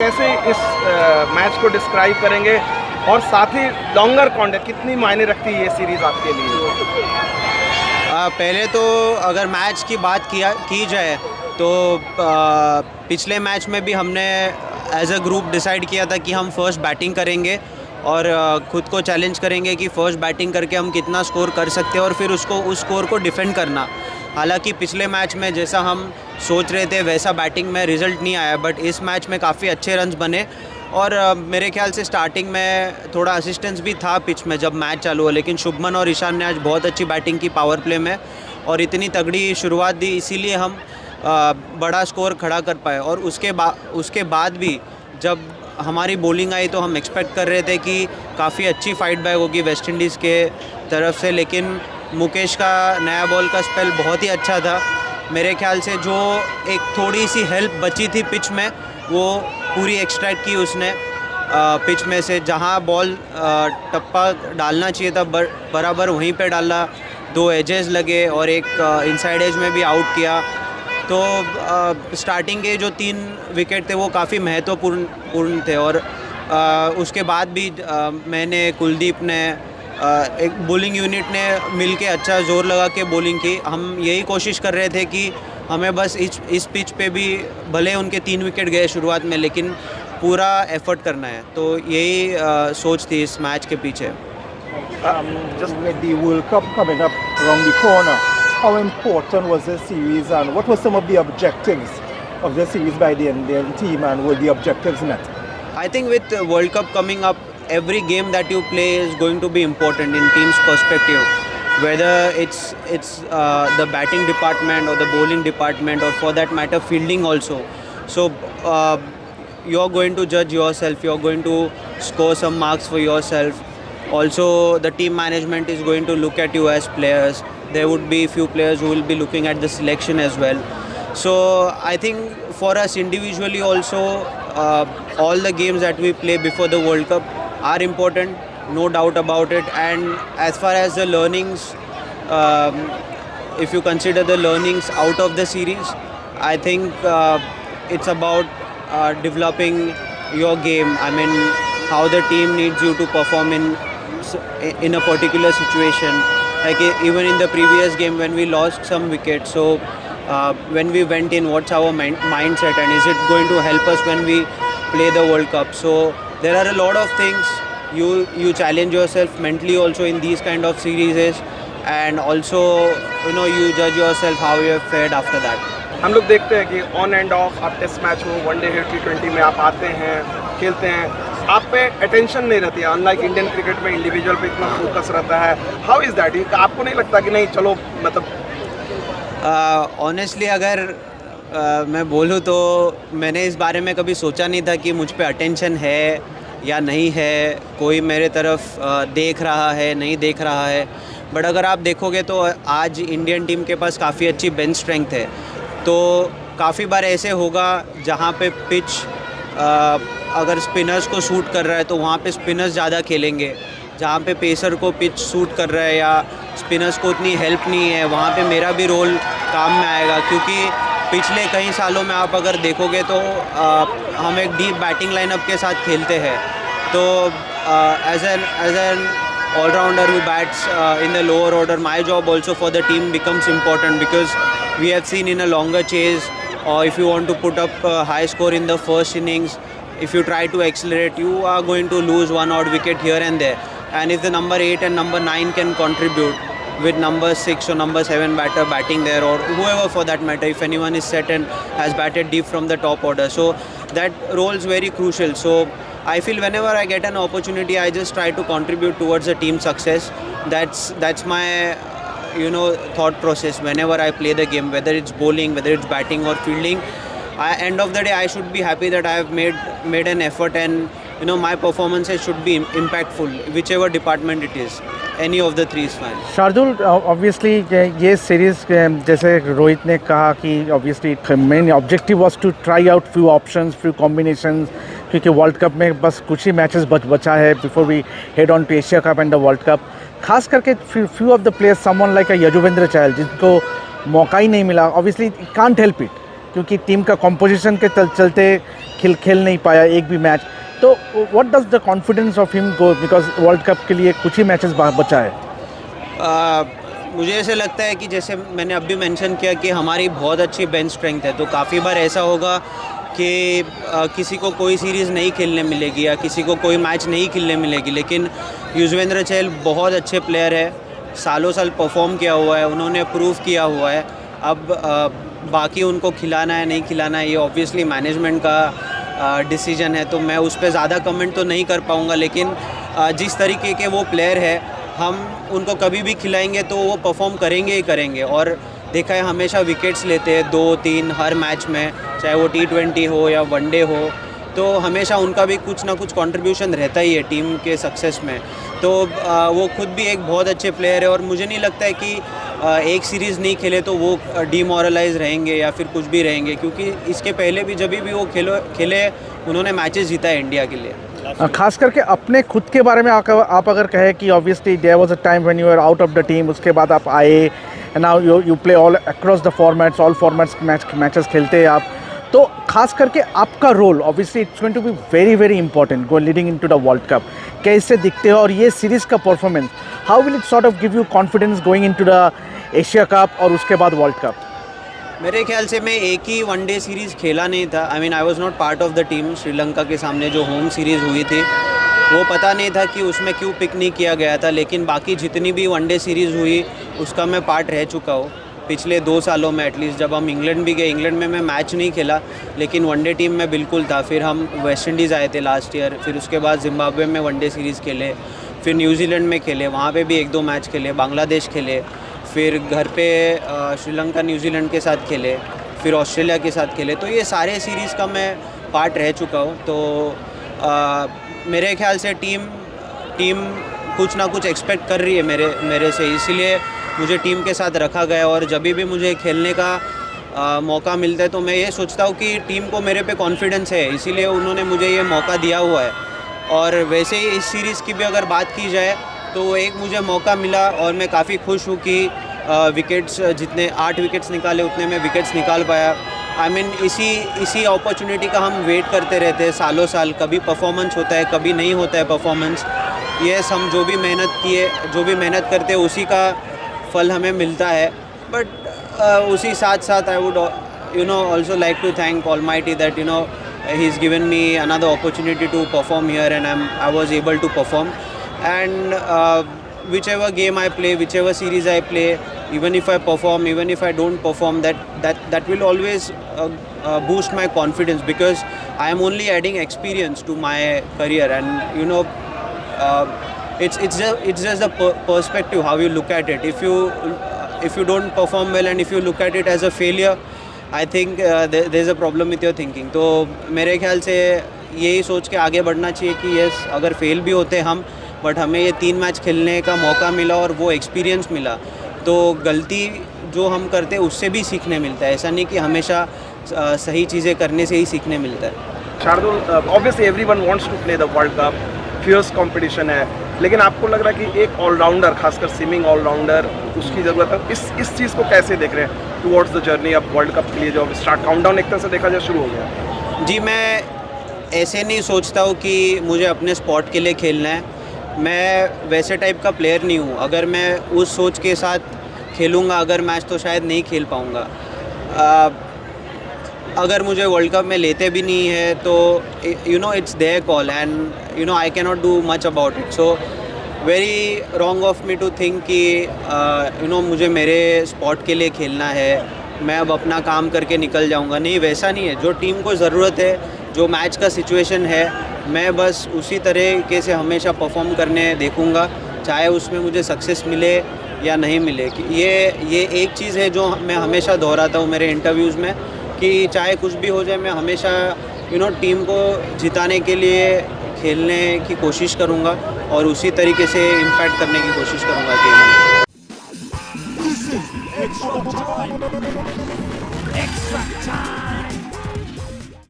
कैसे इस मैच को डिस्क्राइब करेंगे और साथ ही लॉन्गर कॉन्टेस्ट कितनी मायने रखती है ये सीरीज़ आपके लिए? पहले तो अगर मैच की बात की जाए तो पिछले मैच में भी हमने एज अ ग्रुप डिसाइड किया था कि हम फर्स्ट बैटिंग करेंगे और ख़ुद को चैलेंज करेंगे कि फ़र्स्ट बैटिंग करके हम कितना स्कोर कर सकते हैं और फिर उस स्कोर को डिफेंड करना। हालांकि पिछले मैच में जैसा हम सोच रहे थे वैसा बैटिंग में रिज़ल्ट नहीं आया, बट इस मैच में काफ़ी अच्छे रन्स बने और मेरे ख्याल से स्टार्टिंग में थोड़ा असिस्टेंस भी था पिच में जब मैच चालू हुआ, लेकिन शुभमन और ईशान ने आज बहुत अच्छी बैटिंग की पावर प्ले में और इतनी तगड़ी शुरुआत दी, इसीलिए हम बड़ा स्कोर खड़ा कर पाए। और उसके बाद भी जब हमारी बॉलिंग आई तो हम एक्सपेक्ट कर रहे थे कि काफ़ी अच्छी फाइट बैक होगी वेस्ट इंडीज़ के तरफ से, लेकिन मुकेश का नया बॉल का स्पेल बहुत ही अच्छा था। मेरे ख्याल से जो एक थोड़ी सी हेल्प बची थी पिच में वो पूरी एक्सट्रैक्ट की उसने पिच में से। जहां बॉल टप्पा डालना चाहिए था बराबर वहीं पे डाला, 2 एजेस लगे और एक इनसाइड एज में भी आउट किया। तो स्टार्टिंग के जो 3 विकेट थे वो काफ़ी महत्वपूर्ण थे और उसके बाद भी मैंने, कुलदीप ने, एक बॉलिंग यूनिट ने मिलके अच्छा ज़ोर लगा के बॉलिंग की। हम यही कोशिश कर रहे थे कि हमें बस इस पिच पे भी भले उनके 3 विकेट गए शुरुआत में, लेकिन पूरा एफर्ट करना है। तो यही सोच थी इस मैच के पीछे। Just with the World Cup coming up around the corner, how important was this series and what were some of the objectives of this series by the Indian team, and were the objectives met? I think with the World Cup coming up, every game that you play is going to be important in team's perspective. Whether it's the batting department or the bowling department or for that matter fielding also. So you're going to judge yourself, you're going to score some marks for yourself. Also the team management is going to look at you as players. There would be few players who will be looking at the selection as well. So I think for us individually also, all the games that we play before the World Cup are important, no doubt about it. And as far as the learnings, if you consider the learnings out of the series, I think it's about developing your game. I mean, how the team needs you to perform in a particular situation. Like even in the previous game when we lost some wickets, so when we went in, what's our mindset, and is it going to help us when we play the World Cup? So there are a lot of things. You challenge yourself mentally also in these kind of series, and also you judge yourself how you have fared after that. हम लोग देखते हैं कि on end of आप test match हो, one day हो, T20 में आप आते हैं, खेलते हैं, आप पे अटेंशन नहीं रहती है। अनलाइक इंडियन क्रिकेट में इंडिविजुअल पे इतना फोकस रहता है। How is that? आपको नहीं लगता कि नहीं चलो मतलब ऑनेस्टली अगर मैं बोलूँ तो मैंने इस बारे में कभी सोचा नहीं था कि मुझ पे अटेंशन है या नहीं है, कोई मेरे तरफ देख रहा है नहीं देख रहा है। बट अगर आप देखोगे तो आज इंडियन टीम के पास काफ़ी अच्छी बेंच स्ट्रेंथ है। तो काफ़ी बार ऐसे होगा जहाँ पे पिच अगर स्पिनर्स को सूट कर रहा है तो वहाँ पे स्पिनर्स ज़्यादा खेलेंगे, जहाँ पे पेसर को पिच सूट कर रहा है या स्पिनर्स को उतनी हेल्प नहीं है वहाँ पे मेरा भी रोल काम में आएगा। क्योंकि पिछले कई सालों में आप अगर देखोगे तो हम एक डीप बैटिंग लाइनअप के साथ खेलते हैं। तो as an all-rounder who bats in the lower order, my job also for the team becomes important, because we have seen in a longer chase, or if you want to put up a high score in the first innings, if you try to accelerate, you are going to lose one odd wicket here and there. And if the number 8 and number 9 can contribute with number 6 or number 7 batter batting there, or whoever for that matter, if anyone is set and has batted deep from the top order, so that role is very crucial. So I feel whenever I get an opportunity, I just try to contribute towards the team success. That's my thought process whenever I play the game, whether it's bowling, whether it's batting or fielding. End of the day, I should be happy that I have made an effort, and my performances should be impactful, whichever department it is. Any of the three is fine. Shardul, obviously ये series जैसे रोहित ने कहा कि obviously main objective was to try out few options, few combinations, क्योंकि world cup में बस कुछ ही मैचेस बचा है before we head on to Asia cup and the world cup. खास करके few of the players, someone like Yuzvendra Chahal, जिनको मौका ही नहीं मिला, ऑब्वियसली कांट हेल्प इट, क्योंकि टीम का कॉम्पोजिशन के चलते खेल नहीं पाया एक भी मैच, तो what does the confidence of him go, because world cup के लिए कुछ ही मैचेस बचा है। मुझे ऐसे लगता है कि जैसे मैंने अभी मेंशन किया कि हमारी बहुत अच्छी बेंच स्ट्रेंथ है, तो काफ़ी बार ऐसा होगा कि किसी को कोई सीरीज़ नहीं खेलने मिलेगी या किसी को कोई मैच नहीं खेलने मिलेगी, लेकिन युजवेंद्र चहल बहुत अच्छे प्लेयर है, सालों साल परफॉर्म किया हुआ है, उन्होंने प्रूव किया हुआ है। अब बाकी उनको खिलाना है नहीं खिलाना है ये ऑब्वियसली मैनेजमेंट का डिसीजन है, तो मैं उस पर ज़्यादा कमेंट तो नहीं कर पाऊँगा, लेकिन जिस तरीके के वो प्लेयर है हम उनको कभी भी खिलाएंगे तो वो परफॉर्म करेंगे ही करेंगे। और देखा है हमेशा विकेट्स लेते हैं 2-3 हर मैच में, चाहे वो T20 हो या वनडे हो, तो हमेशा उनका भी कुछ ना कुछ कंट्रीब्यूशन रहता ही है टीम के सक्सेस में। तो वो खुद भी एक बहुत अच्छे प्लेयर है और मुझे नहीं लगता है कि एक सीरीज़ नहीं खेले तो वो डीमोरलाइज रहेंगे या फिर कुछ भी रहेंगे, क्योंकि इसके पहले भी जब भी वो खेले उन्होंने मैचेस जीता है इंडिया के लिए। खास करके अपने खुद के बारे में आप अगर कहें कि obviously there was a time when you are out of the team, उसके बाद आप आए and now you play all across the formats, all formats matches खेलते हैं आप, तो खास करके आपका role obviously it's going to be very very important go leading into the world cup. कैसे दिखते हो और ये सीरीज़ का performance, how will it sort of give you confidence going into the Asia cup और उसके बाद वर्ल्ड कप? मेरे ख्याल से मैं एक ही वनडे सीरीज़ खेला नहीं था, I was not part of the team. Sri Lanka के सामने जो होम सीरीज़ हुई थी वो पता नहीं था कि उसमें क्यों पिक नहीं किया गया था, लेकिन बाकी जितनी भी वनडे सीरीज़ हुई उसका मैं पार्ट रह चुका हूँ पिछले 2 सालों में एटलीस्ट। जब हम इंग्लैंड भी गए, इंग्लैंड में मैं मैच नहीं खेला लेकिन वनडे टीम में बिल्कुल था। फिर हम वेस्ट इंडीज़ आए थे लास्ट ईयर, फिर उसके बाद जिम्बाब्वे में वनडे सीरीज़ खेले, फिर न्यूजीलैंड में खेले, वहाँ पे भी 1-2 मैच खेले, बांग्लादेश खेले, फिर घर पे श्रीलंका न्यूजीलैंड के साथ खेले, फिर ऑस्ट्रेलिया के साथ खेले, तो ये सारे सीरीज़ का मैं पार्ट रह चुका हूँ। तो मेरे ख्याल से टीम कुछ ना कुछ एक्सपेक्ट कर रही है मेरे से, इसीलिए मुझे टीम के साथ रखा गया। और जब भी मुझे खेलने का मौका मिलता है तो मैं ये सोचता हूँ कि टीम को मेरे पे कॉन्फिडेंस है, इसीलिए उन्होंने मुझे ये मौका दिया हुआ है। और वैसे ही इस सीरीज़ की भी अगर बात की जाए तो एक मुझे मौका मिला और मैं काफ़ी खुश हूँ कि विकेट्स जितने 8 विकेट्स निकाले उतने में विकेट्स निकाल पाया। इसी अपॉर्चुनिटी का हम वेट करते रहते हैं सालों साल, कभी परफॉर्मेंस होता है कभी नहीं होता है परफॉर्मेंस। यस, हम जो भी मेहनत करते हैं उसी का फल हमें मिलता है, बट उसी साथ साथ I would also like to thank Almighty that he's given me another opportunity to perform here and I was able to perform. And whichever game I play, whichever series I play, even if I perform, even if I don't perform, that will always boost my confidence, because I am only adding experience to my career. And it's just the perspective how you look at it. If you don't perform well and if you look at it as a failure, I think there's a problem with your thinking. तो मेरे ख्याल से यही सोच के आगे बढ़ना चाहिए कि यस, अगर फेल भी होते हम, बट हमें ये 3 मैच खेलने का मौका मिला और वो एक्सपीरियंस मिला, तो गलती जो हम करते हैं उससे भी सीखने मिलता है। ऐसा नहीं कि हमेशा सही चीज़ें करने से ही सीखने मिलता है। Shardul, obviously everyone wants to play the world cup, fierce competition है, लेकिन आपको लग रहा है कि एक ऑलराउंडर, खासकर स्विमिंग ऑलराउंडर, उसकी ज़रूरत है। इस चीज़ को कैसे देख रहे हैं टुवर्ड्स द जर्नी अब वर्ल्ड कप के लिए, जो स्टार्ट काउंटडाउन एक तरह से देखा जाए शुरू हो गया? जी, मैं ऐसे नहीं सोचता हूँ कि मुझे अपने स्पॉट के लिए खेलना है। मैं वैसे टाइप का प्लेयर नहीं हूँ। अगर मैं उस सोच के साथ खेलूँगा अगर मैच, तो शायद नहीं खेल पाऊँगा। अगर मुझे वर्ल्ड कप में लेते भी नहीं है तो it's their call and I can not do much about it. So very wrong of me to think कि मुझे मेरे स्पॉट के लिए खेलना है, मैं अब अपना काम करके निकल जाऊंगा। नहीं, वैसा नहीं है। जो टीम को ज़रूरत है, जो मैच का सिचुएशन है, मैं बस उसी तरीके से हमेशा परफॉर्म करने देखूंगा, चाहे उसमें मुझे सक्सेस मिले या नहीं मिले। ये एक चीज़ है जो मैं हमेशा दोहराता हूँ मेरे इंटरव्यूज़ में, कि चाहे कुछ भी हो जाए, मैं हमेशा टीम को जिताने के लिए खेलने की कोशिश करूँगा और उसी तरीके से इम्पैक्ट करने की कोशिश करूँगा गेम में।